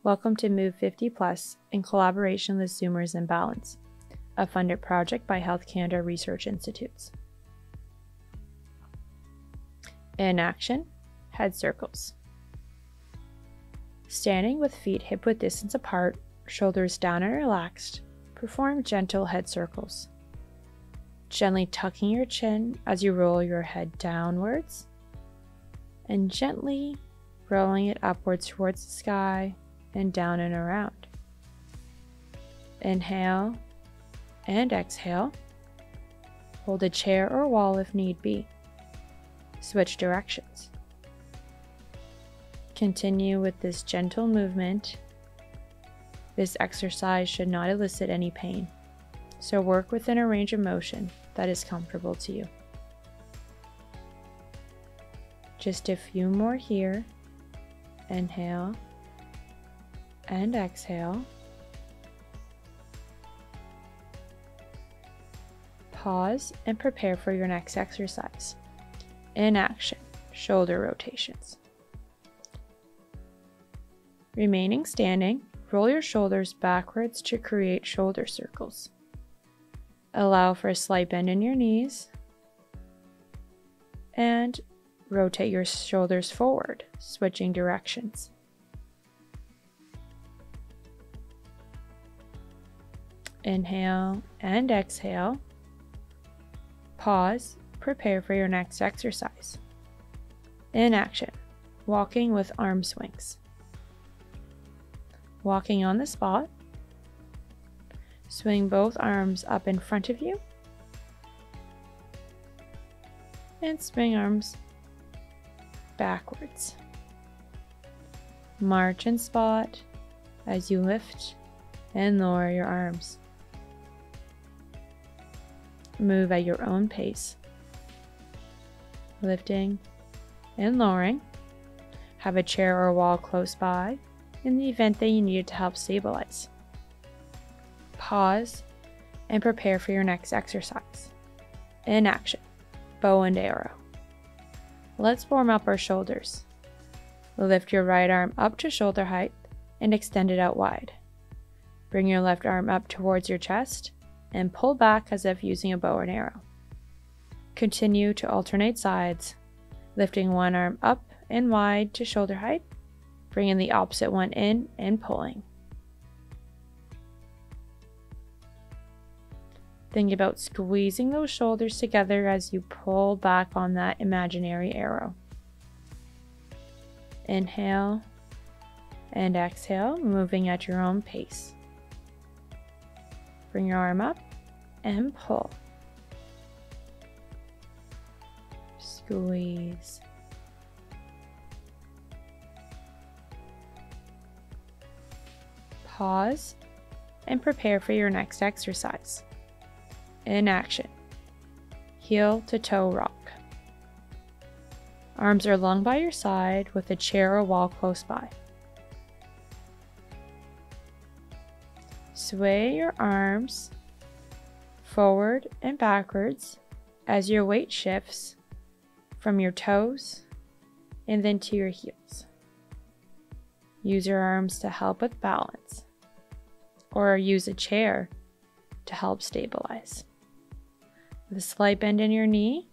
Welcome to Move 50 Plus in collaboration with Zoomers in Balance, a funded project by Health Canada Research Institutes. In action, head circles. Standing with feet hip-width distance apart, shoulders down and relaxed, perform gentle head circles. Gently tucking your chin as you roll your head downwards, and gently rolling it upwards towards the sky and down and around. Inhale and exhale. Hold a chair or wall if need be. Switch directions. Continue with this gentle movement. This exercise should not elicit any pain, so work within a range of motion that is comfortable to you. Just a few more here. Inhale and exhale. Pause and prepare for your next exercise. In action, shoulder rotations. Remaining standing, roll your shoulders backwards to create shoulder circles. Allow for a slight bend in your knees and rotate your shoulders forward, switching directions. Inhale and exhale. Pause, prepare for your next exercise. In action, walking with arm swings. Walking on the spot, swing both arms up in front of you, and swing arms backwards. March and spot as you lift and lower your arms. Move at your own pace, lifting and lowering. Have a chair or wall close by in the event that you need it to help stabilize. Pause and prepare for your next exercise. In action, bow and arrow. Let's warm up our shoulders. Lift your right arm up to shoulder height and extend it out wide. Bring your left arm up towards your chest and pull back as if using a bow and arrow. Continue to alternate sides, lifting one arm up and wide to shoulder height, bringing the opposite one in and pulling. Think about squeezing those shoulders together as you pull back on that imaginary arrow. Inhale and exhale, moving at your own pace. Bring your arm up and pull. Squeeze. Pause and prepare for your next exercise. In action, heel to toe rock. Arms are long by your side with a chair or wall close by. Sway your arms forward and backwards as your weight shifts from your toes and then to your heels. Use your arms to help with balance, or use a chair to help stabilize. With a slight bend in your knee,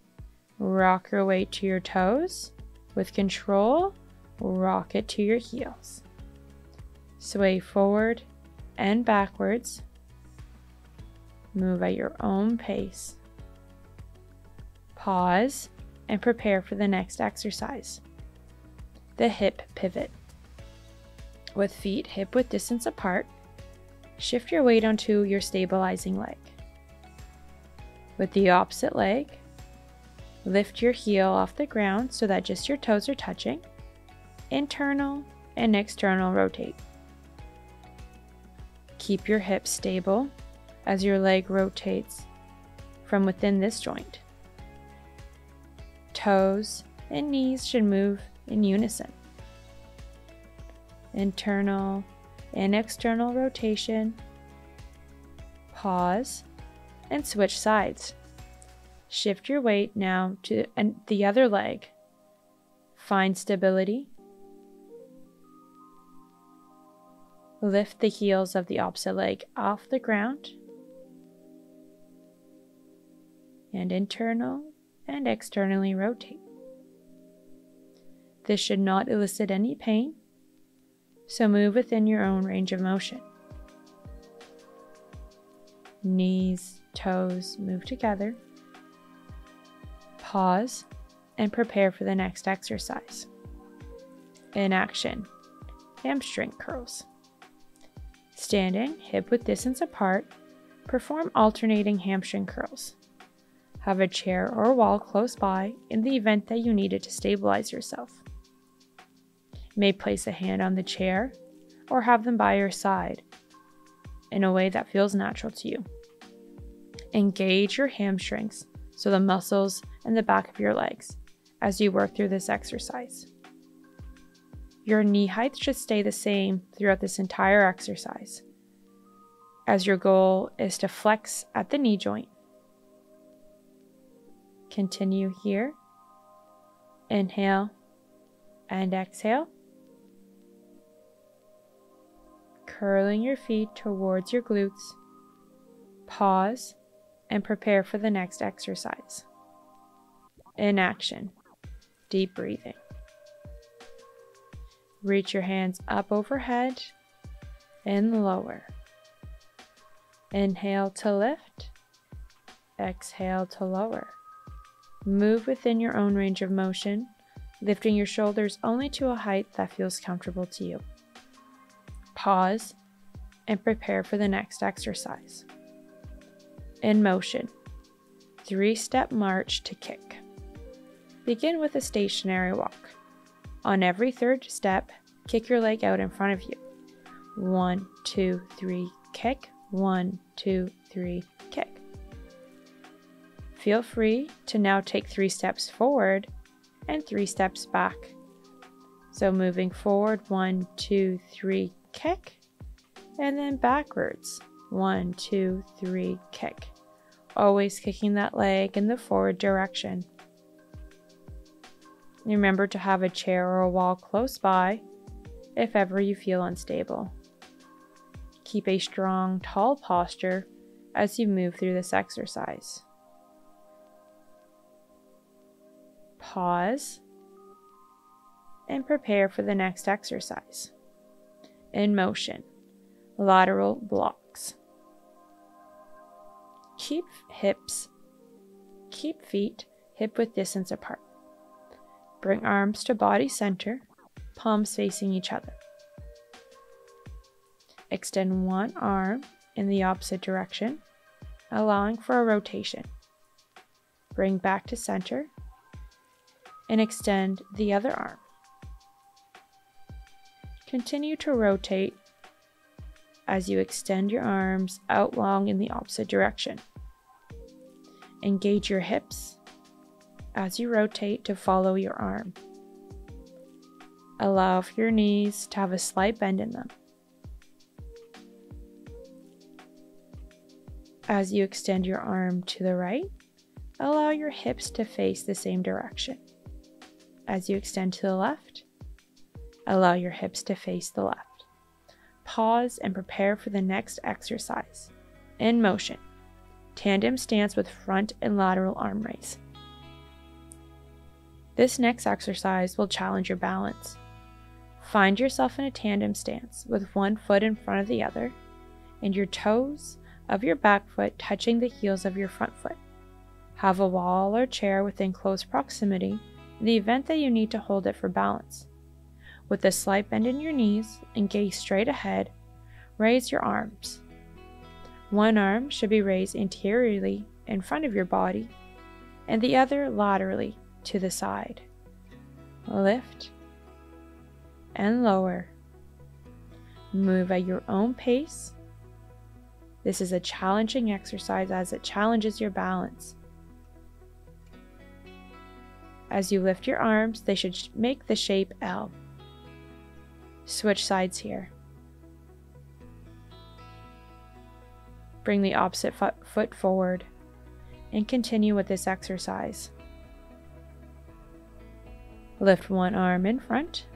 rock your weight to your toes. With control, rock it to your heels. Sway forward and backwards. Move at your own pace. Pause and prepare for the next exercise. The hip pivot. With feet hip-width distance apart, shift your weight onto your stabilizing leg. With the opposite leg, lift your heel off the ground so that just your toes are touching. Internal and external rotate. Keep your hips stable as your leg rotates from within this joint. Toes and knees should move in unison. Internal and external rotation. Pause and switch sides. Shift your weight now to the other leg. Find stability. Lift the heels of the opposite leg off the ground, and internal and externally rotate. This should not elicit any pain, so move within your own range of motion. Knees, toes move together. Pause and prepare for the next exercise. In action, hamstring curls. Standing, hip width distance apart, perform alternating hamstring curls. Have a chair or wall close by in the event that you need it to stabilize yourself. You may place a hand on the chair or have them by your side in a way that feels natural to you. Engage your hamstrings, so the muscles in the back of your legs, as you work through this exercise. Your knee height should stay the same throughout this entire exercise, as your goal is to flex at the knee joint. Continue here. Inhale and exhale. Curling your feet towards your glutes. Pause and prepare for the next exercise. In action, deep breathing. Reach your hands up overhead and lower. Inhale to lift. Exhale to lower. Move within your own range of motion, lifting your shoulders only to a height that feels comfortable to you. Pause and prepare for the next exercise. In motion, 3-step march to kick. Begin with a stationary walk. On every third step, kick your leg out in front of you. 1, 2, 3, kick. 1, 2, 3, kick. Feel free to now take 3 steps forward and 3 steps back. So moving forward, 1, 2, 3, kick, and then backwards, 1, 2, 3, kick. Always kicking that leg in the forward direction. Remember to have a chair or a wall close by if ever you feel unstable. Keep a strong, tall posture as you move through this exercise. Pause and prepare for the next exercise. In motion, lateral blocks. Keep feet hip width distance apart. Bring arms to body center, palms facing each other. Extend one arm in the opposite direction, allowing for a rotation. Bring back to center and extend the other arm. Continue to rotate as you extend your arms out long in the opposite direction. Engage your hips as you rotate to follow your arm. Allow for your knees to have a slight bend in them. As you extend your arm to the right, allow your hips to face the same direction. As you extend to the left, allow your hips to face the left. Pause and prepare for the next exercise. In motion, tandem stance with front and lateral arm raise. This next exercise will challenge your balance. Find yourself in a tandem stance with one foot in front of the other and your toes of your back foot touching the heels of your front foot. Have a wall or chair within close proximity in the event that you need to hold it for balance. With a slight bend in your knees and gaze straight ahead, raise your arms. One arm should be raised anteriorly in front of your body and the other laterally to the side. Lift and lower. Move at your own pace. This is a challenging exercise as it challenges your balance. As you lift your arms, they should make the shape L. Switch sides here. Bring the opposite foot forward and continue with this exercise. Lift one arm in front.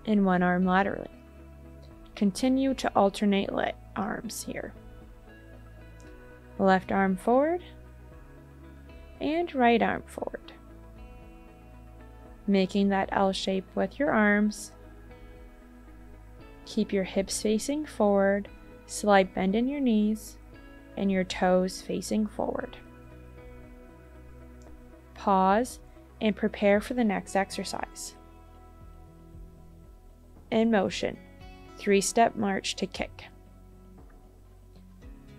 and one arm laterally. Continue to alternate arms here. Left arm forward and right arm forward. Making that L shape with your arms. Keep your hips facing forward, slight bend in your knees, and your toes facing forward. Pause and prepare for the next exercise. In motion, 3-step march to kick.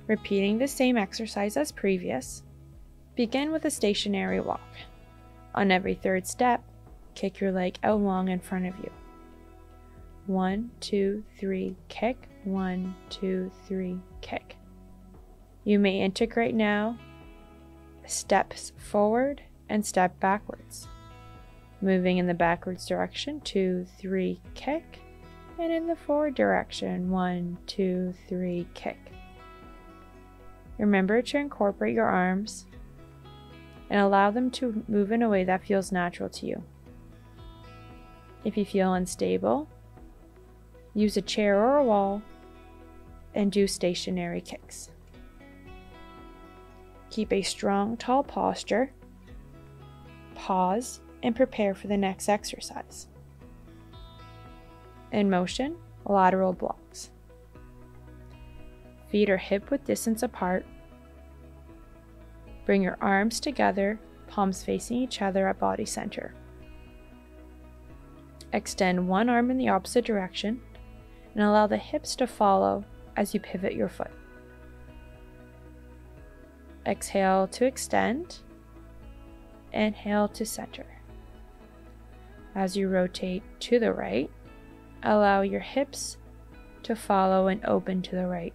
Repeating the same exercise as previous, begin with a stationary walk. On every 3rd step, kick your leg out long in front of you. 1, 2, 3, kick. 1, 2, 3, kick. You may integrate now steps forward and step backwards. Moving in the backwards direction, 2, 3, kick. And in the forward direction, 1, 2, 3, kick. Remember to incorporate your arms and allow them to move in a way that feels natural to you. If you feel unstable, use a chair or a wall and do stationary kicks. Keep a strong, tall posture. Pause and prepare for the next exercise. In motion, lateral blocks. Feet are hip-width distance apart. Bring your arms together, palms facing each other at body center. Extend one arm in the opposite direction and allow the hips to follow as you pivot your foot. Exhale to extend. Inhale to center. As you rotate to the right, allow your hips to follow and open to the right.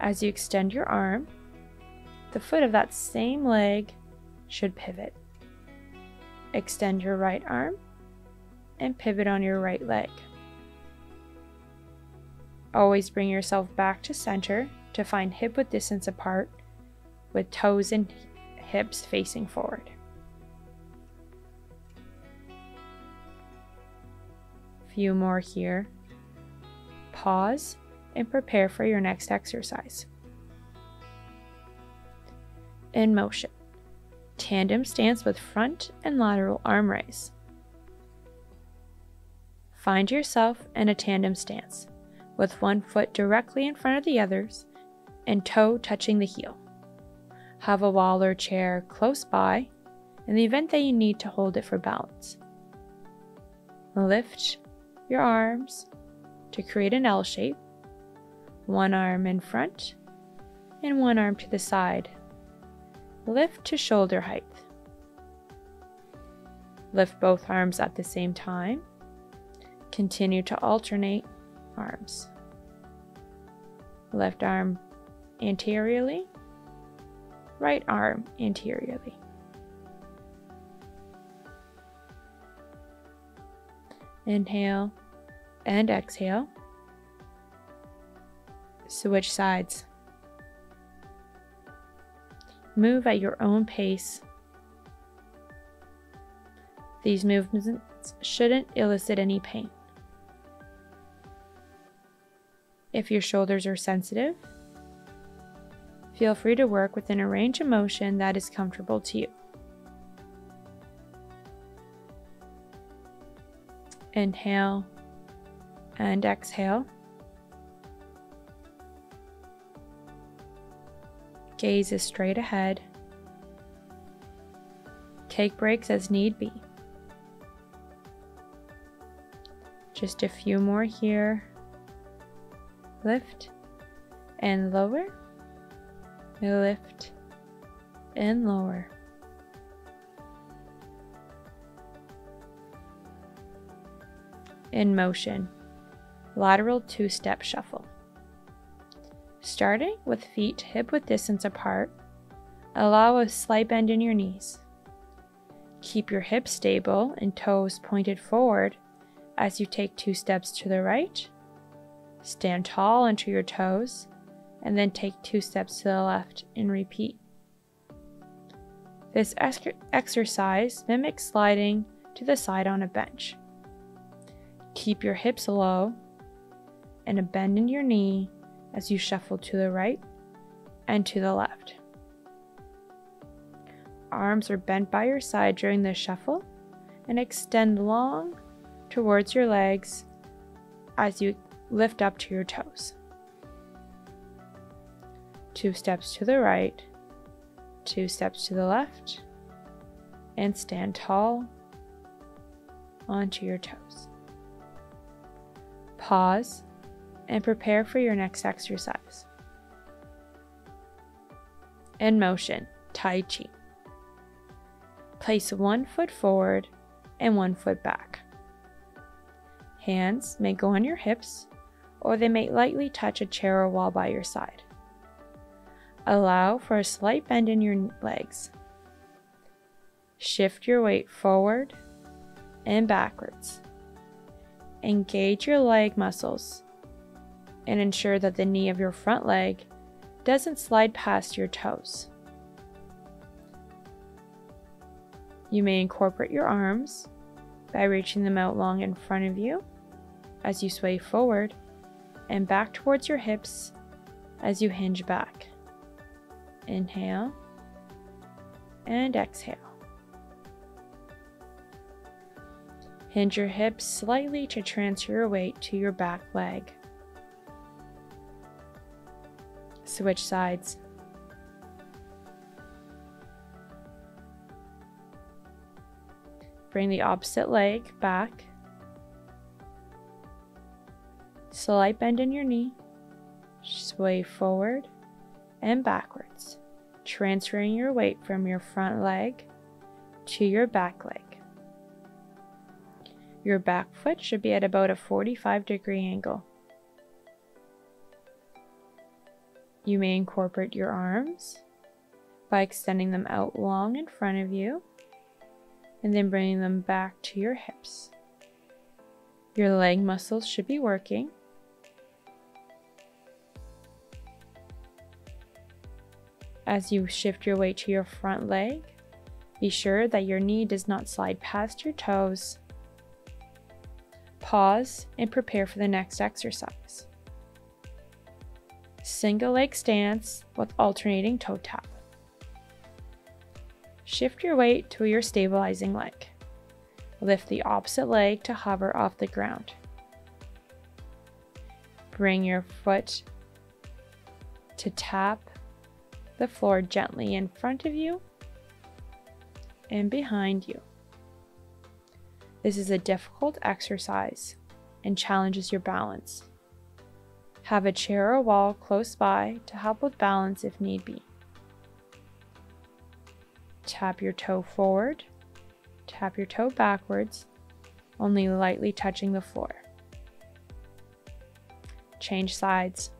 As you extend your arm, the foot of that same leg should pivot. Extend your right arm and pivot on your right leg. Always bring yourself back to center to find hip-width distance apart with toes and hips facing forward. Few more here. Pause and prepare for your next exercise. In motion, tandem stance with front and lateral arm raise. Find yourself in a tandem stance with one foot directly in front of the others and toe touching the heel. Have a wall or chair close by in the event that you need to hold it for balance. Lift your arms to create an L shape, one arm in front and one arm to the side. Lift to shoulder height. Lift both arms at the same time. Continue to alternate arms. Left arm anteriorly, right arm anteriorly. Inhale and exhale. Switch sides. Move at your own pace. These movements shouldn't elicit any pain. If your shoulders are sensitive, feel free to work within a range of motion that is comfortable to you. Inhale and exhale. Gaze is straight ahead. Take breaks as need be. Just a few more here. Lift and lower. Lift and lower. In motion, lateral 2-step shuffle. Starting with feet hip-width distance apart, allow a slight bend in your knees. Keep your hips stable and toes pointed forward as you take 2 steps to the right. Stand tall onto your toes, and then take 2 steps to the left and repeat. This exercise mimics sliding to the side on a bench. Keep your hips low and a bend in your knee as you shuffle to the right and to the left. Arms are bent by your side during the shuffle and extend long towards your legs as you lift up to your toes. 2 steps to the right, 2 steps to the left, and stand tall onto your toes. Pause and prepare for your next exercise. In motion, Tai Chi. Place 1 foot forward and 1 foot back. Hands may go on your hips, or they may lightly touch a chair or wall by your side. Allow for a slight bend in your legs. Shift your weight forward and backwards. Engage your leg muscles and ensure that the knee of your front leg doesn't slide past your toes. You may incorporate your arms by reaching them out long in front of you as you sway forward and back towards your hips as you hinge back. Inhale and exhale. Hinge your hips slightly to transfer your weight to your back leg. Switch sides. Bring the opposite leg back. Slight bend in your knee. Sway forward and backwards, transferring your weight from your front leg to your back leg. Your back foot should be at about a 45-degree angle. You may incorporate your arms by extending them out long in front of you and then bringing them back to your hips. Your leg muscles should be working. As you shift your weight to your front leg, be sure that your knee does not slide past your toes. Pause and prepare for the next exercise. Single leg stance with alternating toe tap. Shift your weight to your stabilizing leg. Lift the opposite leg to hover off the ground. Bring your foot to tap the floor gently in front of you and behind you. This is a difficult exercise and challenges your balance. Have a chair or wall close by to help with balance if need be. Tap your toe forward, tap your toe backwards, only lightly touching the floor. Change sides.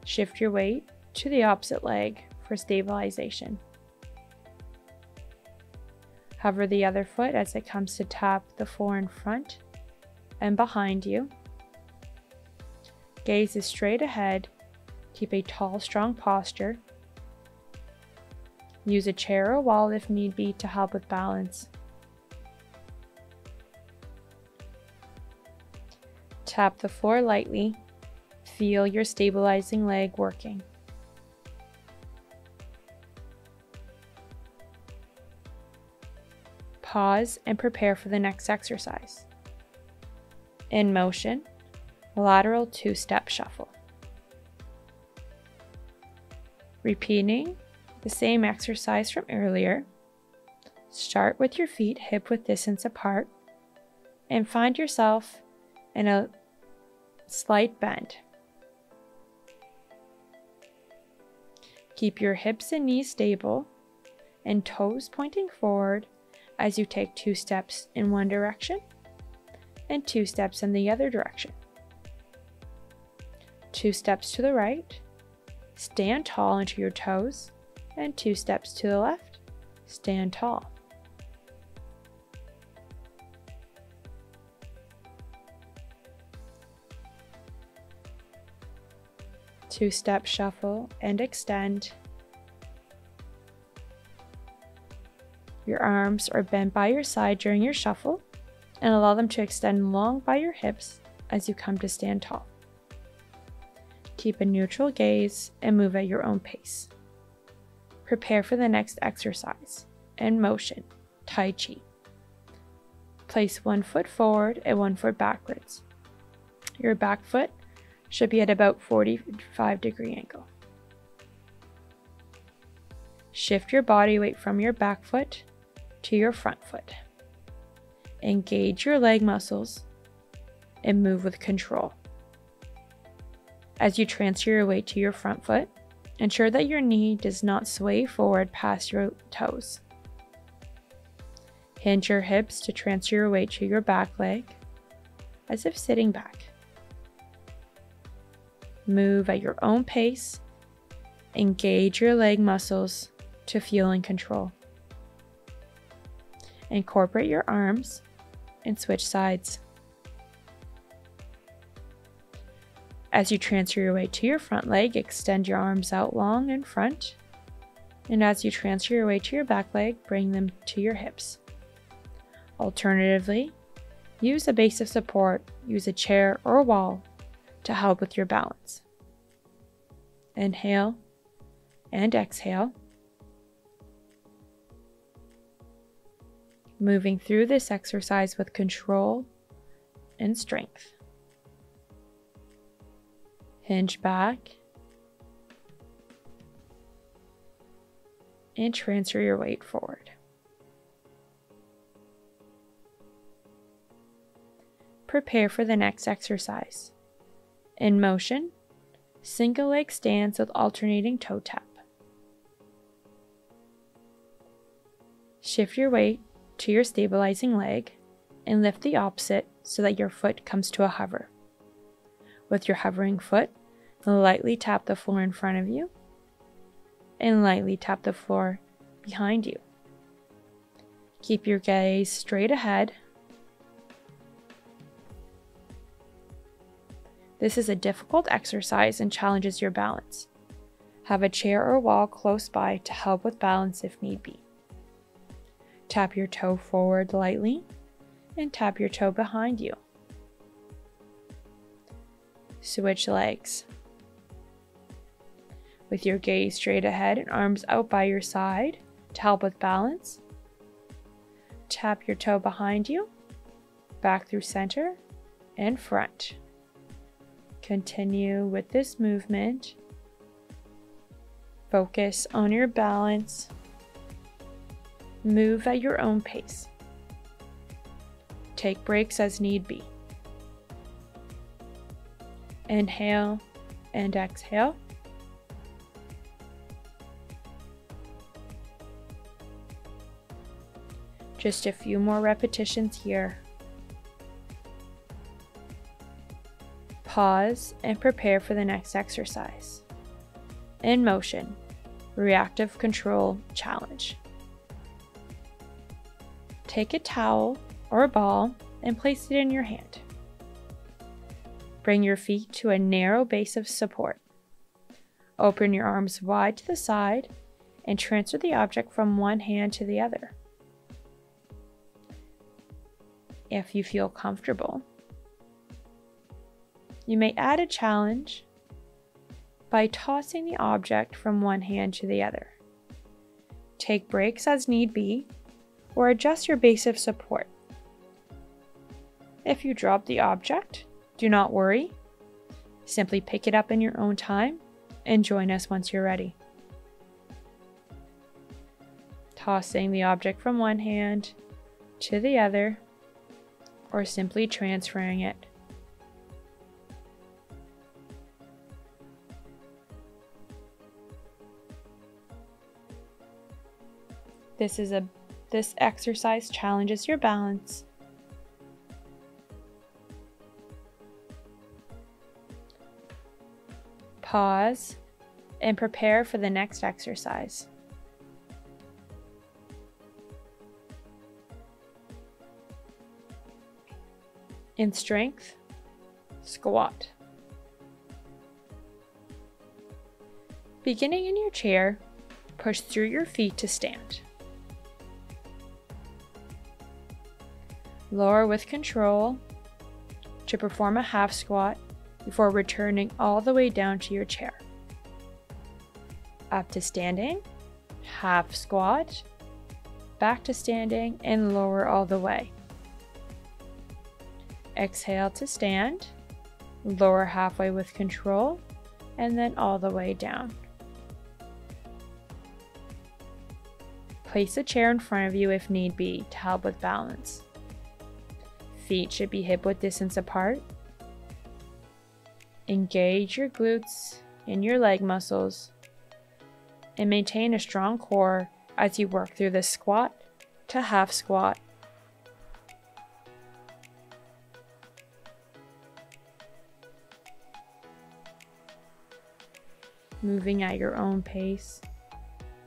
Shift your weight to the opposite leg for stabilization. Hover the other foot as it comes to tap the floor in front and behind you. Gaze is straight ahead. Keep a tall, strong posture. Use a chair or wall if need be to help with balance. Tap the floor lightly. Feel your stabilizing leg working. Pause and prepare for the next exercise. In motion, lateral 2-step shuffle. Repeating the same exercise from earlier, start with your feet hip-width distance apart and find yourself in a slight bend. Keep your hips and knees stable and toes pointing forward as you take 2 steps in one direction and 2 steps in the other direction. 2 steps to the right, stand tall into your toes, and 2 steps to the left, stand tall. Two-step shuffle and extend. Your arms are bent by your side during your shuffle and allow them to extend long by your hips as you come to stand tall. Keep a neutral gaze and move at your own pace. Prepare for the next exercise. In motion, Tai Chi. Place one foot forward and one foot backwards. Your back foot should be at about 45-degree angle. Shift your body weight from your back foot to your front foot. Engage your leg muscles and move with control. As you transfer your weight to your front foot, ensure that your knee does not sway forward past your toes. Hinge your hips to transfer your weight to your back leg, as if sitting back. Move at your own pace. Engage your leg muscles to feel in control. Incorporate your arms and switch sides. As you transfer your weight to your front leg, extend your arms out long in front. And as you transfer your weight to your back leg, bring them to your hips. Alternatively, use a base of support, use a chair or a wall to help with your balance. Inhale and exhale. Moving through this exercise with control and strength. Hinge back and transfer your weight forward. Prepare for the next exercise. In motion, single leg stance with alternating toe tap. Shift your weight to your stabilizing leg and lift the opposite so that your foot comes to a hover. With your hovering foot, lightly tap the floor in front of you and lightly tap the floor behind you. Keep your gaze straight ahead. This is a difficult exercise and challenges your balance. Have a chair or wall close by to help with balance if need be. Tap your toe forward lightly and tap your toe behind you. Switch legs. With your gaze straight ahead and arms out by your side to help with balance, tap your toe behind you, back through center, and front. Continue with this movement. Focus on your balance. Move at your own pace. Take breaks as need be. Inhale and exhale. Just a few more repetitions here. Pause and prepare for the next exercise. In motion, reactive control challenge. Take a towel or a ball and place it in your hand. Bring your feet to a narrow base of support. Open your arms wide to the side and transfer the object from one hand to the other. If you feel comfortable, you may add a challenge by tossing the object from one hand to the other. Take breaks as need be, or adjust your base of support. If you drop the object, do not worry. Simply pick it up in your own time and join us once you're ready. Tossing the object from one hand to the other, or simply transferring it. This exercise challenges your balance. Pause and prepare for the next exercise. In strength, squat. Beginning in your chair, push through your feet to stand. Lower with control to perform a half squat before returning all the way down to your chair. Up to standing, half squat, back to standing, and lower all the way. Exhale to stand, lower halfway with control, and then all the way down. Place a chair in front of you if need be to help with balance. Feet should be hip-width distance apart. Engage your glutes and your leg muscles, and maintain a strong core as you work through the squat to half squat. Moving at your own pace.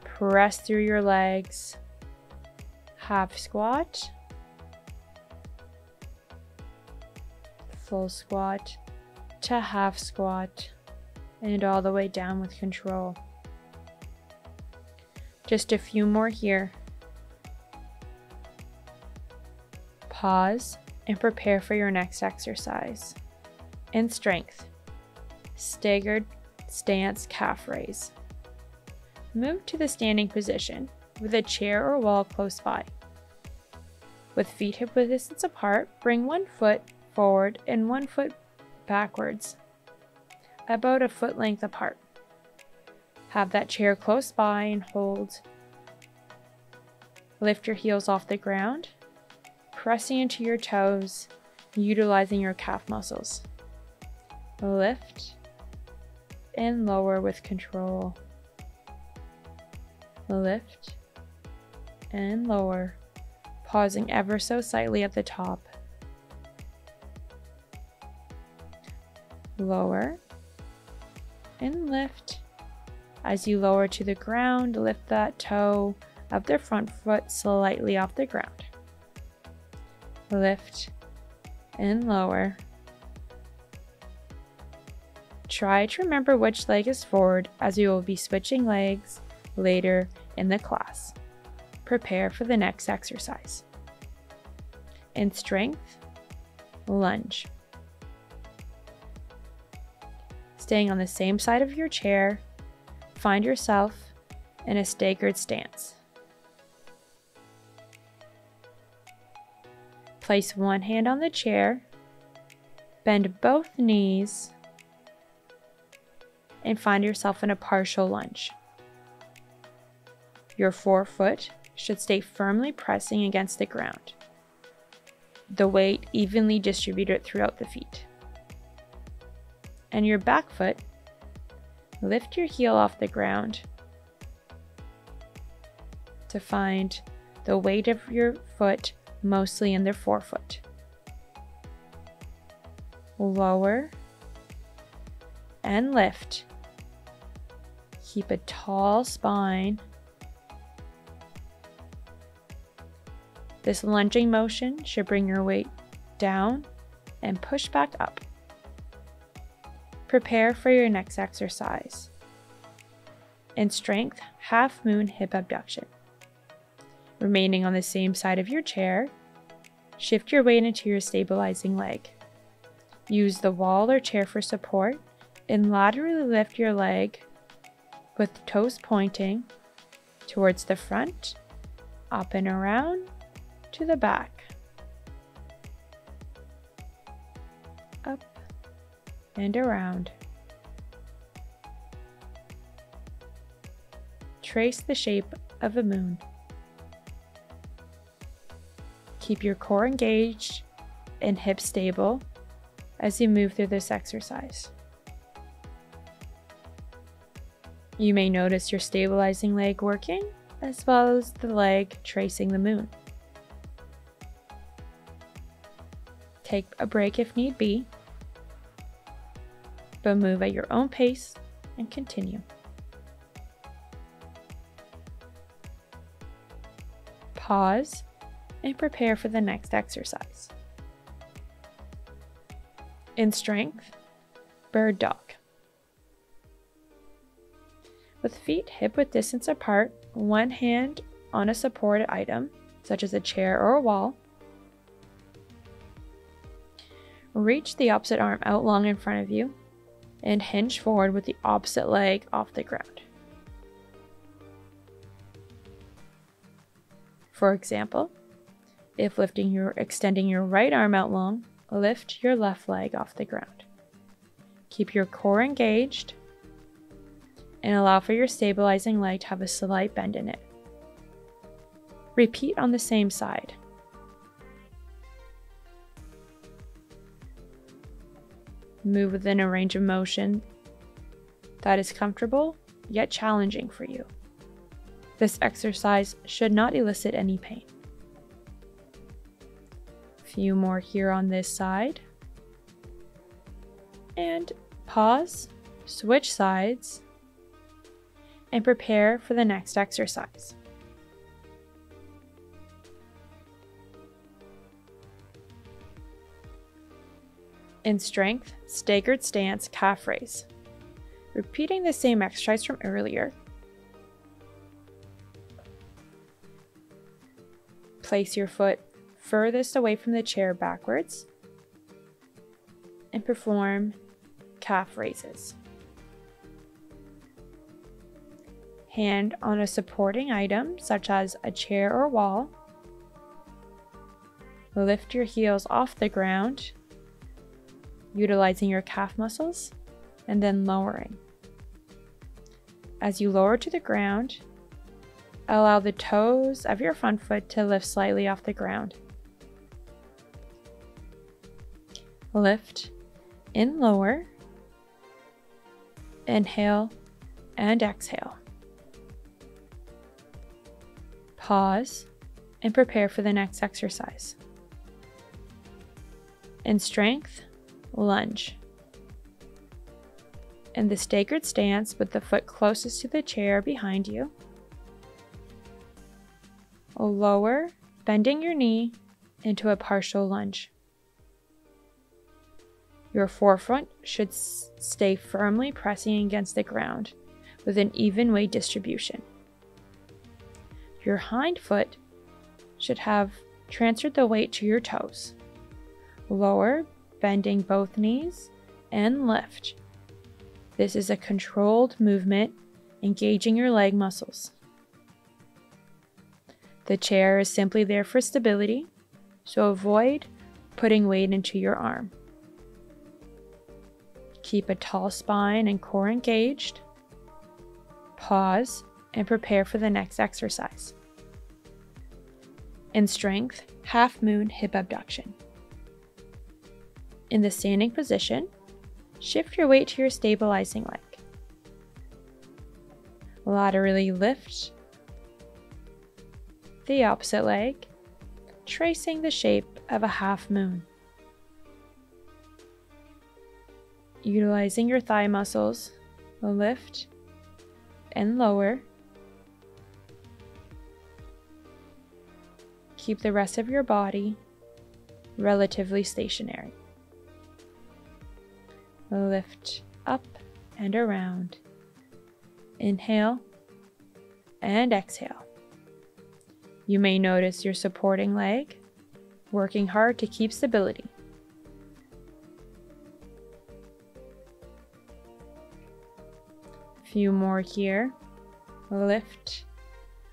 Press through your legs. Half squat. Full squat to half squat, and all the way down with control. Just a few more here. Pause and prepare for your next exercise. In strength, staggered stance calf raise. Move to the standing position with a chair or wall close by. With feet hip-width distance apart, bring one foot forward and one foot backwards, about a foot length apart. Have that chair close by and hold. Lift your heels off the ground, pressing into your toes, utilizing your calf muscles. Lift and lower with control. Lift and lower, pausing ever so slightly at the top. Lower and lift. As you lower to the ground, lift that toe of the front foot slightly off the ground. Lift and lower. Try to remember which leg is forward, as you will be switching legs later in the class. Prepare for the next exercise. In strength, lunge. Staying on the same side of your chair, find yourself in a staggered stance. Place one hand on the chair, bend both knees, and find yourself in a partial lunge. Your forefoot should stay firmly pressing against the ground. The weight evenly distributed throughout the feet. And your back foot, lift your heel off the ground to find the weight of your foot mostly in the forefoot. Lower and lift. Keep a tall spine. This lunging motion should bring your weight down and push back up. Prepare for your next exercise. In strength, half moon hip abduction. Remaining on the same side of your chair, shift your weight into your stabilizing leg. Use the wall or chair for support and laterally lift your leg with toes pointing towards the front, up and around to the back. Up and around. Trace the shape of a moon. Keep your core engaged and hips stable as you move through this exercise. You may notice your stabilizing leg working, as well as the leg tracing the moon. Take a break if need be, but move at your own pace and continue. Pause and prepare for the next exercise. In strength, bird dog. With feet hip-width distance apart, one hand on a supported item, such as a chair or a wall, Reach the opposite arm out long in front of you and hinge forward with the opposite leg off the ground. For example, if extending your right arm out long, lift your left leg off the ground. Keep your core engaged and allow for your stabilizing leg to have a slight bend in it. Repeat on the same side. Move within a range of motion that is comfortable yet challenging for you. This exercise should not elicit any pain. A few more here on this side. And pause, switch sides, and prepare for the next exercise. In strength, staggered stance, calf raise. Repeating the same exercise from earlier. Place your foot furthest away from the chair backwards and perform calf raises. Hand on a supporting item such as a chair or wall. Lift your heels off the ground, utilizing your calf muscles, and then lowering. As you lower to the ground, allow the toes of your front foot to lift slightly off the ground. Lift and lower. Inhale and exhale. Pause and prepare for the next exercise. In strength, lunge. In the staggered stance with the foot closest to the chair behind you, lower, bending your knee into a partial lunge. Your forefront should stay firmly pressing against the ground with an even weight distribution. Your hind foot should have transferred the weight to your toes. Lower, bending both knees, and lift. This is a controlled movement, engaging your leg muscles. The chair is simply there for stability, so avoid putting weight into your arm. Keep a tall spine and core engaged. Pause and prepare for the next exercise. In strength, half moon hip abduction. In the standing position, shift your weight to your stabilizing leg. Laterally lift the opposite leg, tracing the shape of a half moon. Utilizing your thigh muscles, lift and lower. Keep the rest of your body relatively stationary. Lift up and around. Inhale and exhale. You may notice your supporting leg working hard to keep stability. A few more here. Lift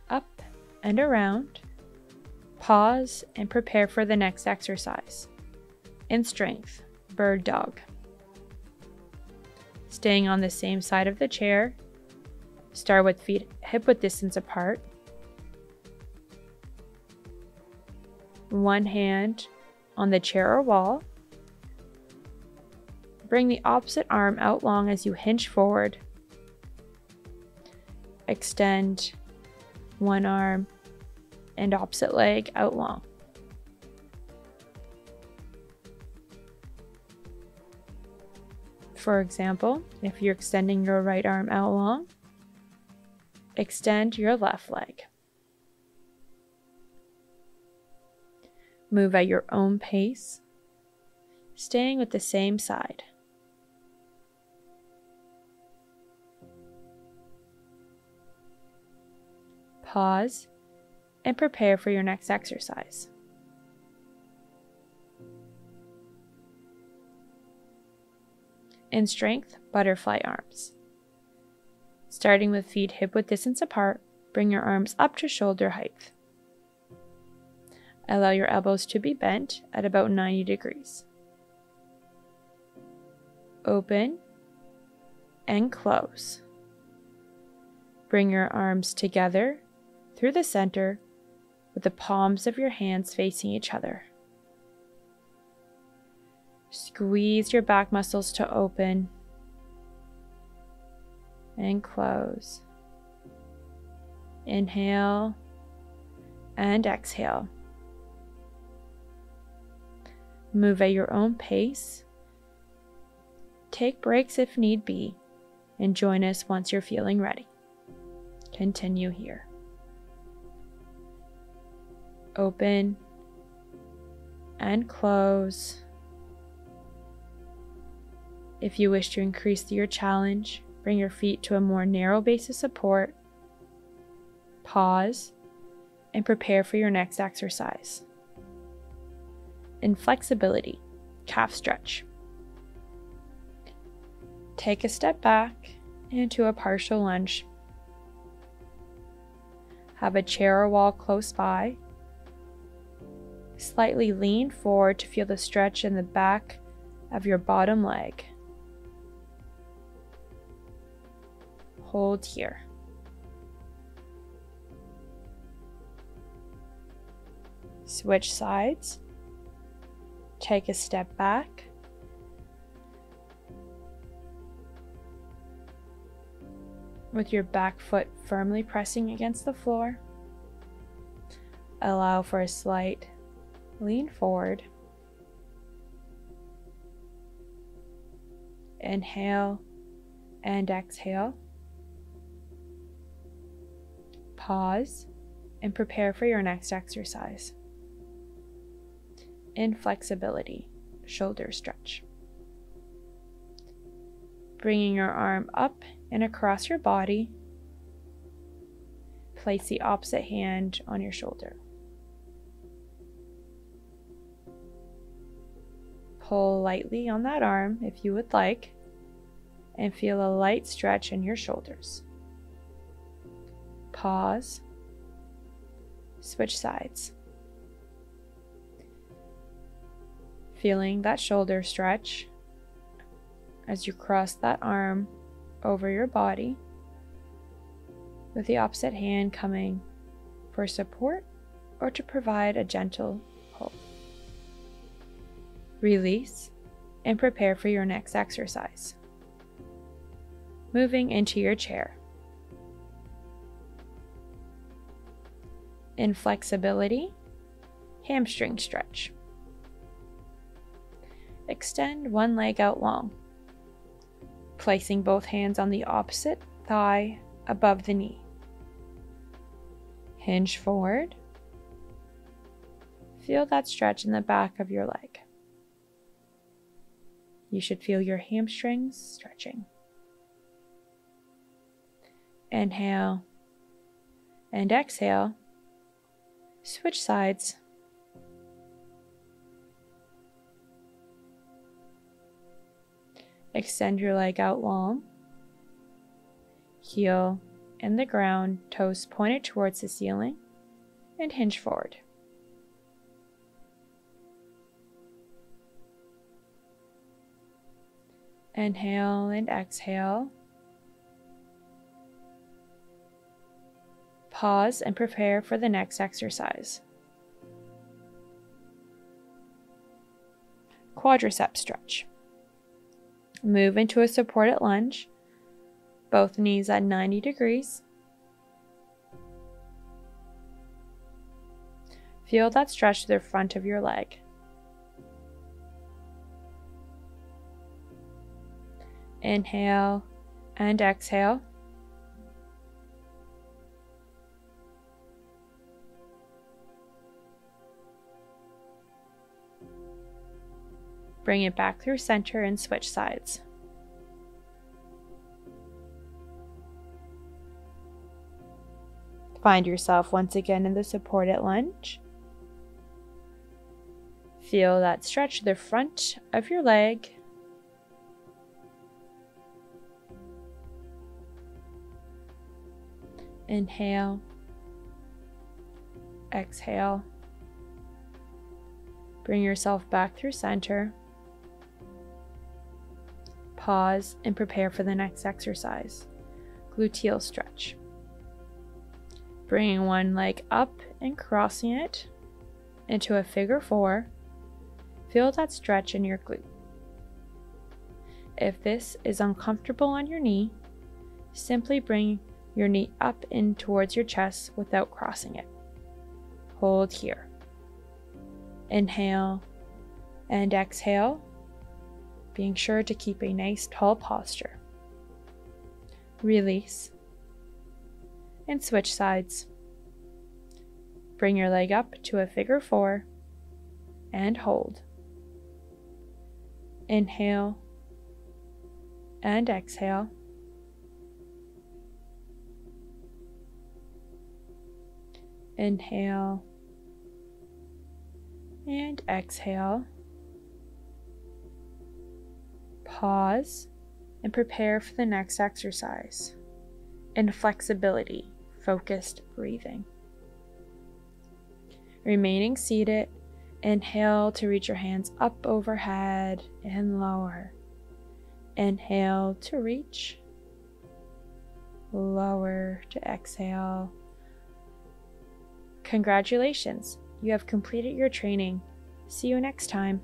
up and around. Pause and prepare for the next exercise. In strength, bird dog. Staying on the same side of the chair, start with feet hip-width distance apart. One hand on the chair or wall. Bring the opposite arm out long as you hinge forward. Extend one arm and opposite leg out long. For example, if you're extending your right arm out long, extend your left leg. Move at your own pace, staying with the same side. Pause and prepare for your next exercise. In strength, butterfly arms. Starting with feet hip-width distance apart, bring your arms up to shoulder height. Allow your elbows to be bent at about 90 degrees. Open and close. Bring your arms together through the center with the palms of your hands facing each other. Squeeze your back muscles to open and close. Inhale and exhale. Move at your own pace. Take breaks if need be, and join us once you're feeling ready. Continue here. Open and close. If you wish to increase your challenge, bring your feet to a more narrow base of support. Pause and prepare for your next exercise. In flexibility, calf stretch. Take a step back into a partial lunge. Have a chair or wall close by. Slightly lean forward to feel the stretch in the back of your bottom leg. Hold here. Switch sides. Take a step back. With your back foot firmly pressing against the floor. Allow for a slight lean forward. Inhale and exhale. Pause and prepare for your next exercise. In flexibility, shoulder stretch. Bringing your arm up and across your body, place the opposite hand on your shoulder. Pull lightly on that arm if you would like, and feel a light stretch in your shoulders. Pause. Switch sides. Feeling that shoulder stretch as you cross that arm over your body, with the opposite hand coming for support or to provide a gentle hold. Release and prepare for your next exercise. Moving into your chair. In flexibility, hamstring stretch. Extend one leg out long, placing both hands on the opposite thigh above the knee. Hinge forward. Feel that stretch in the back of your leg. You should feel your hamstrings stretching. Inhale and exhale. Switch sides. Extend your leg out long. Heel in the ground, toes pointed towards the ceiling, and hinge forward. Inhale and exhale. Pause and prepare for the next exercise. Quadricep stretch. Move into a supported lunge, both knees at 90 degrees. Feel that stretch to the front of your leg. Inhale and exhale. Bring it back through center and switch sides. Find yourself once again in the supported lunge. Feel that stretch to the front of your leg. Inhale, exhale. Bring yourself back through center. Pause and prepare for the next exercise. Gluteal stretch. Bringing one leg up and crossing it into a figure 4. Feel that stretch in your glute. If this is uncomfortable on your knee, simply bring your knee up in towards your chest without crossing it. Hold here. Inhale and exhale, being sure to keep a nice tall posture. Release and switch sides. Bring your leg up to a figure 4 and hold. Inhale and exhale. Inhale and exhale. Pause and prepare for the next exercise. In flexibility, focused breathing. Remaining seated, inhale to reach your hands up overhead and lower. Inhale to reach, lower to exhale. Congratulations, you have completed your training. See you next time.